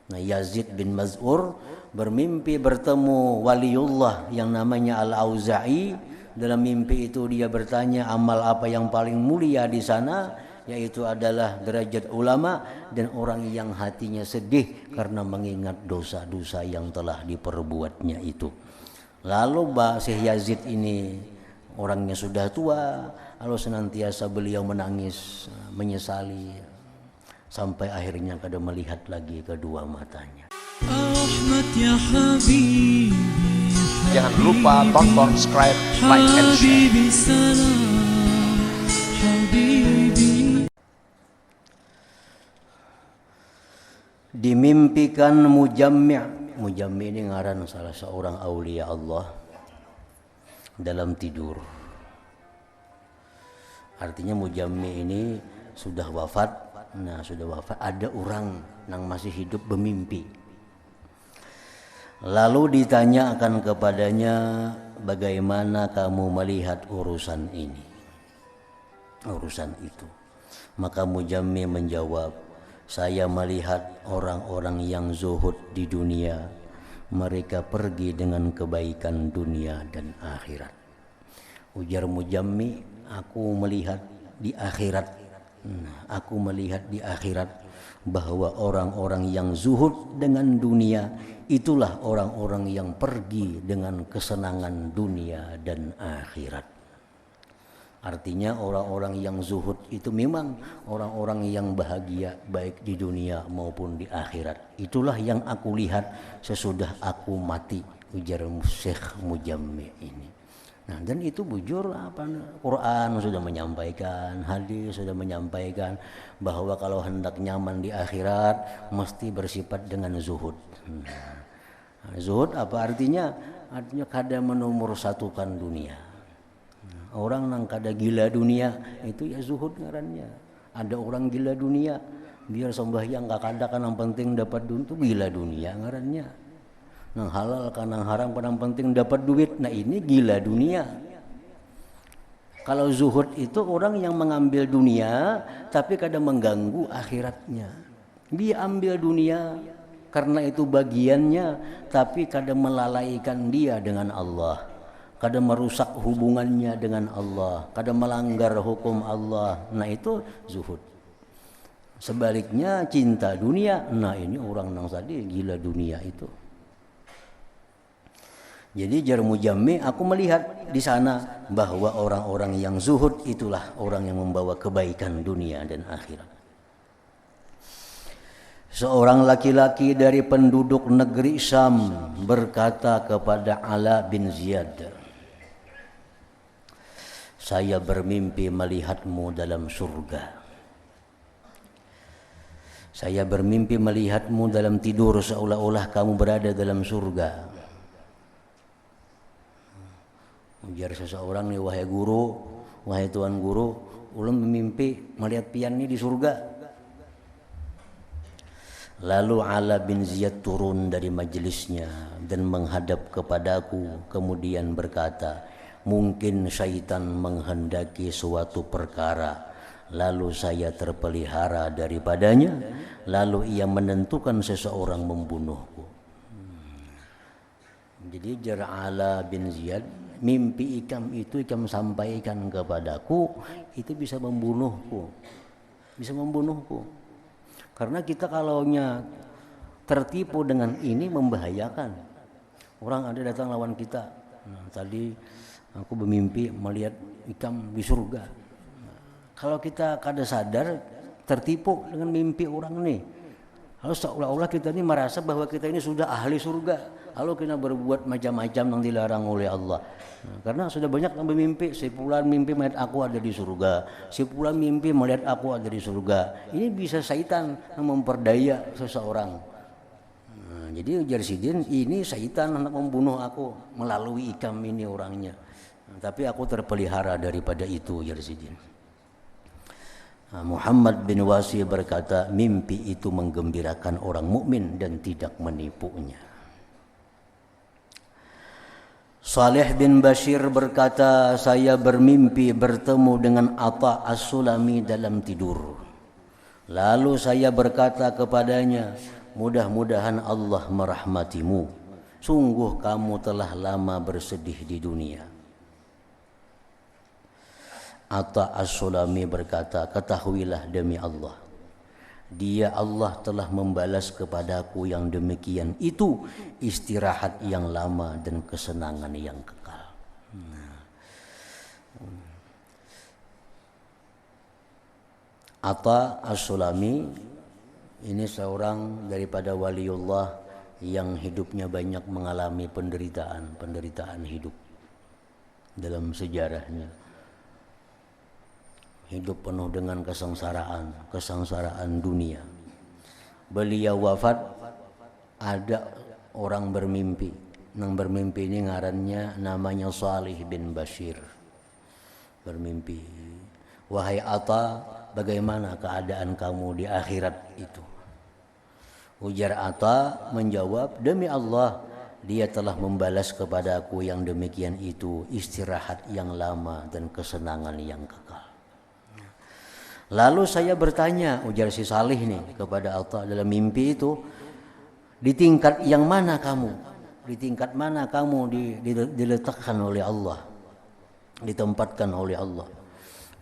Nah, Yazid bin Maz'ur bermimpi bertemu waliullah yang namanya Al-Auza'i. Dalam mimpi itu dia bertanya amal apa yang paling mulia di sana, yaitu adalah derajat ulama dan orang yang hatinya sedih karena mengingat dosa-dosa yang telah diperbuatnya itu. Lalu Syekh Yazid ini orangnya sudah tua, lalu senantiasa beliau menangis, menyesali, sampai akhirnya kada melihat lagi kedua matanya. Jangan lupa tonton, subscribe, like, and share. Dimimpikan Mujammi'. Mujammi' ini ngaran salah seorang aulia Allah dalam tidur. Artinya Mujammi' ini sudah wafat. Nah, sudah wafat, ada orang yang masih hidup bermimpi. Lalu ditanyakan kepadanya, bagaimana kamu melihat urusan ini, urusan itu. Maka Mujammi' menjawab, saya melihat orang-orang yang zuhud di dunia, mereka pergi dengan kebaikan dunia dan akhirat. Ujar Mujammi', aku melihat di akhirat. Aku melihat di akhirat bahwa orang-orang yang zuhud dengan dunia itulah orang-orang yang pergi dengan kesenangan dunia dan akhirat. Artinya orang-orang yang zuhud itu memang orang-orang yang bahagia baik di dunia maupun di akhirat. Itulah yang aku lihat sesudah aku mati, ujar Syekh Mujammi' ini. Nah, dan itu bujur apa? Quran sudah menyampaikan, hadis sudah menyampaikan bahwa kalau hendak nyaman di akhirat mesti bersifat dengan zuhud. Zuhud apa artinya? Artinya kada menomor satukan dunia. Orang yang kada gila dunia itu ya zuhud ngarannya. Ada orang gila dunia, biar sembahyang kada kan yang penting dapat duit, itu gila dunia ngarannya. Nang halal kan nang haram kan yang penting dapat duit. Nah, ini gila dunia. Kalau zuhud itu orang yang mengambil dunia tapi kadang mengganggu akhiratnya. Dia ambil dunia karena itu bagiannya, tapi kadang melalaikan dia dengan Allah, kadang merusak hubungannya dengan Allah, kadang melanggar hukum Allah. Nah, itu zuhud. Sebaliknya cinta dunia, nah ini orang nang tadi gila dunia itu. Jadi jar Mujammi', aku melihat di sana bahwa orang-orang yang zuhud itulah orang yang membawa kebaikan dunia dan akhirat. Seorang laki-laki dari penduduk negeri Syam berkata kepada Ala bin Ziyad, saya bermimpi melihatmu dalam surga. Saya bermimpi melihatmu dalam tidur seolah-olah kamu berada dalam surga. Ujar seseorang nih, wahai guru, wahai tuan guru, ulun memimpi melihat pian ini di surga. Lalu Ala bin Ziyad turun dari majelisnya dan menghadap kepadaku, kemudian berkata, mungkin syaitan menghendaki suatu perkara, lalu saya terpelihara daripadanya, lalu ia menentukan seseorang membunuhku. Jadi jar Ala bin Ziyad, mimpi ikam itu ikam sampaikan kepadaku itu bisa membunuhku, bisa membunuhku. Karena kita kalaunya tertipu dengan ini membahayakan. Orang ada datang lawan kita, nah, tadi aku bermimpi melihat ikam di surga. Nah, kalau kita kada sadar tertipu dengan mimpi orang ini, lalu seolah-olah kita ini merasa bahwa kita ini sudah ahli surga, lalu kita berbuat macam-macam yang dilarang oleh Allah. Nah, karena sudah banyak yang bermimpi, si fulan mimpi melihat aku ada di surga, si fulan mimpi melihat aku ada di surga. Ini bisa syaitan yang memperdaya seseorang. Nah, jadi ujar Sidin, ini syaitan hendak membunuh aku melalui ikam ini orangnya. Nah, tapi aku terpelihara daripada itu, ujar Sidin. Nah, Muhammad bin Wasi berkata, mimpi itu menggembirakan orang mukmin dan tidak menipunya. Saleh bin Bashir berkata, saya bermimpi bertemu dengan Atha As-Sulami dalam tidur. Lalu saya berkata kepadanya, mudah-mudahan Allah merahmatimu. Sungguh kamu telah lama bersedih di dunia. Ata As-Sulami berkata, ketahuilah demi Allah, Dia Allah telah membalas kepadaku yang demikian itu istirahat yang lama dan kesenangan yang kekal. Ata As-Sulami ini seorang daripada waliullah yang hidupnya banyak mengalami penderitaan hidup dalam sejarahnya. Hidup penuh dengan kesengsaraan dunia. Beliau wafat, ada orang bermimpi. Yang bermimpi ini ngarannya namanya Salih bin Bashir. Bermimpi, wahai Ata, bagaimana keadaan kamu di akhirat itu? Ujar Ata menjawab, demi Allah, Dia telah membalas kepadaku yang demikian itu istirahat yang lama dan kesenangan yang kekal. Lalu saya bertanya, ujar si Salih nih kepada Ata dalam mimpi itu, di tingkat yang mana kamu? Di tingkat mana kamu diletakkan oleh Allah? Ditempatkan oleh Allah?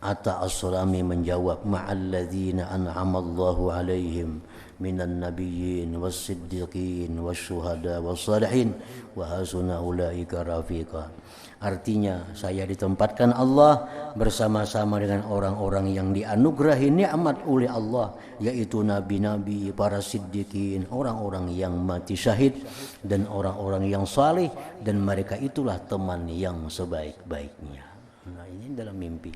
Ata As-Sulami menjawab, ma'alladzina an'amallahu alaihim minan nabiyyin was-siddiqin wasyuhada was-salihin wa hasuna ulaika rafiqa. Artinya saya ditempatkan Allah bersama-sama dengan orang-orang yang dianugerahi nikmat oleh Allah, yaitu nabi-nabi, para siddiqin, orang-orang yang mati syahid dan orang-orang yang saleh, dan mereka itulah teman yang sebaik-baiknya. Nah, ini dalam mimpi.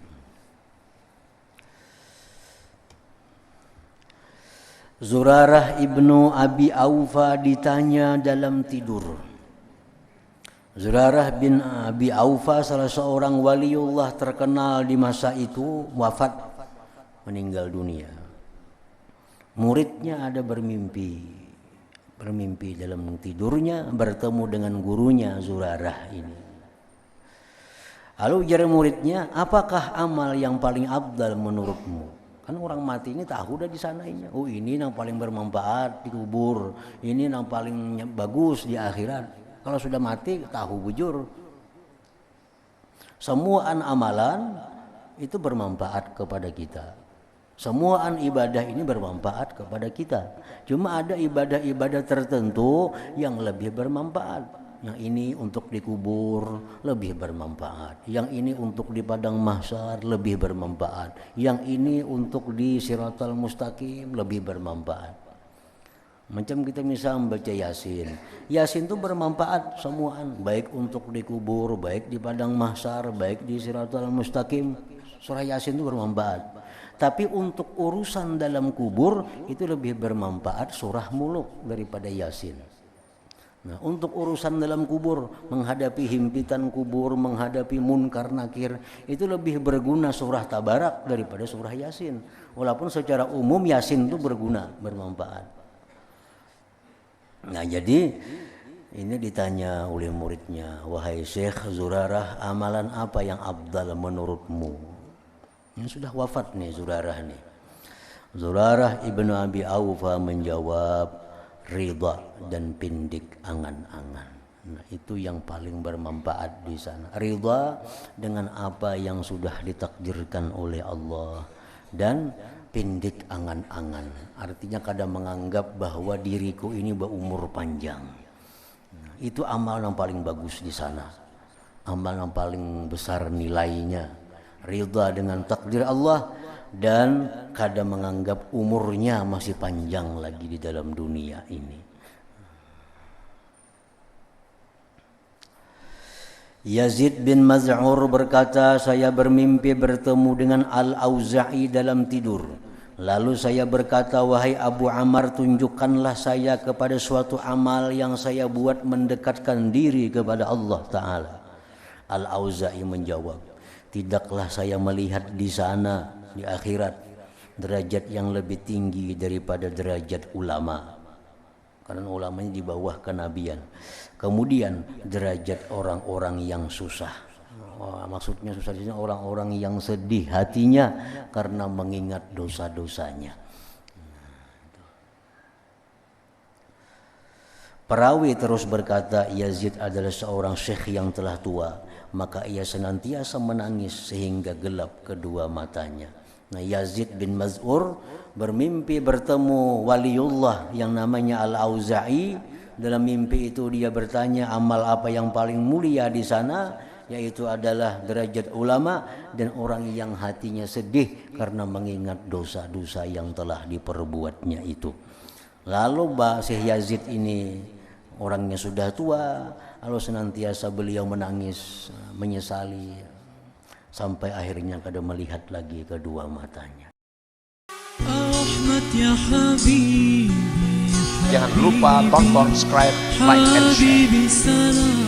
Zurarah ibnu Abi Aufa ditanya dalam tidur. Zurarah bin Abi Aufa salah seorang waliullah terkenal di masa itu wafat, meninggal dunia. Muridnya ada bermimpi dalam tidurnya bertemu dengan gurunya Zurarah ini. Lalu ujar muridnya, apakah amal yang paling afdal menurutmu? Kan orang mati ini tahu dah di sananya. Oh, ini yang paling bermanfaat di kubur, ini yang paling bagus di akhirat. Kalau sudah mati tahu bujur. Semua amalan itu bermanfaat kepada kita. Semua ibadah ini bermanfaat kepada kita. Cuma ada ibadah-ibadah tertentu yang lebih bermanfaat. Yang ini untuk dikubur lebih bermanfaat. Yang ini untuk di padang mahsyar lebih bermanfaat. Yang ini untuk di Siratal Mustaqim lebih bermanfaat. Macam kita misal membaca Yasin. Yasin itu bermanfaat semuaan, baik untuk dikubur, baik di padang mahsyar, baik di Siratal Mustaqim. Surah Yasin itu bermanfaat. Tapi untuk urusan dalam kubur itu lebih bermanfaat surah Muluk daripada Yasin. Nah, untuk urusan dalam kubur, menghadapi himpitan kubur, menghadapi munkar nakir, itu lebih berguna surah Tabarak daripada surah Yasin. Walaupun secara umum Yasin itu berguna, bermanfaat. Nah, jadi ini ditanya oleh muridnya, wahai Syekh Zurarah, amalan apa yang afdal menurutmu? Ini sudah wafat nih Zurarah nih. Zurarah ibnu Abi Aufa menjawab, ridha dan pindik angan-angan. Nah, itu yang paling bermanfaat di sana. Ridha dengan apa yang sudah ditakdirkan oleh Allah, dan pindik angan-angan. Artinya kadang menganggap bahwa diriku ini berumur panjang. Nah, itu amal yang paling bagus di sana. Amal yang paling besar nilainya. Ridha dengan takdir Allah, dan kadang menganggap umurnya masih panjang lagi di dalam dunia ini. Yazid bin Maz'ur berkata, saya bermimpi bertemu dengan Al-Auza'i dalam tidur. Lalu saya berkata, wahai Abu Ammar, tunjukkanlah saya kepada suatu amal yang saya buat mendekatkan diri kepada Allah Ta'ala. Al-Auza'i menjawab, tidaklah saya melihat di sana, di akhirat, derajat yang lebih tinggi daripada derajat ulama. Karena ulamanya di bawah kenabian. Kemudian derajat orang-orang yang susah. Maksudnya susah di sini orang-orang yang sedih hatinya karena mengingat dosa-dosanya. Perawi terus berkata, Yazid adalah seorang syekh yang telah tua, maka ia senantiasa menangis sehingga gelap kedua matanya. Nah, Yazid bin Maz'ur bermimpi bertemu waliullah yang namanya Al-Auza'i. Dalam mimpi itu dia bertanya amal apa yang paling mulia di sana, yaitu adalah derajat ulama dan orang yang hatinya sedih karena mengingat dosa-dosa yang telah diperbuatnya itu. Lalu Syekh Yazid ini orangnya sudah tua, lalu senantiasa beliau menangis, menyesali, sampai akhirnya kada melihat lagi kedua matanya. Jangan lupa tonton, subscribe, like, and share.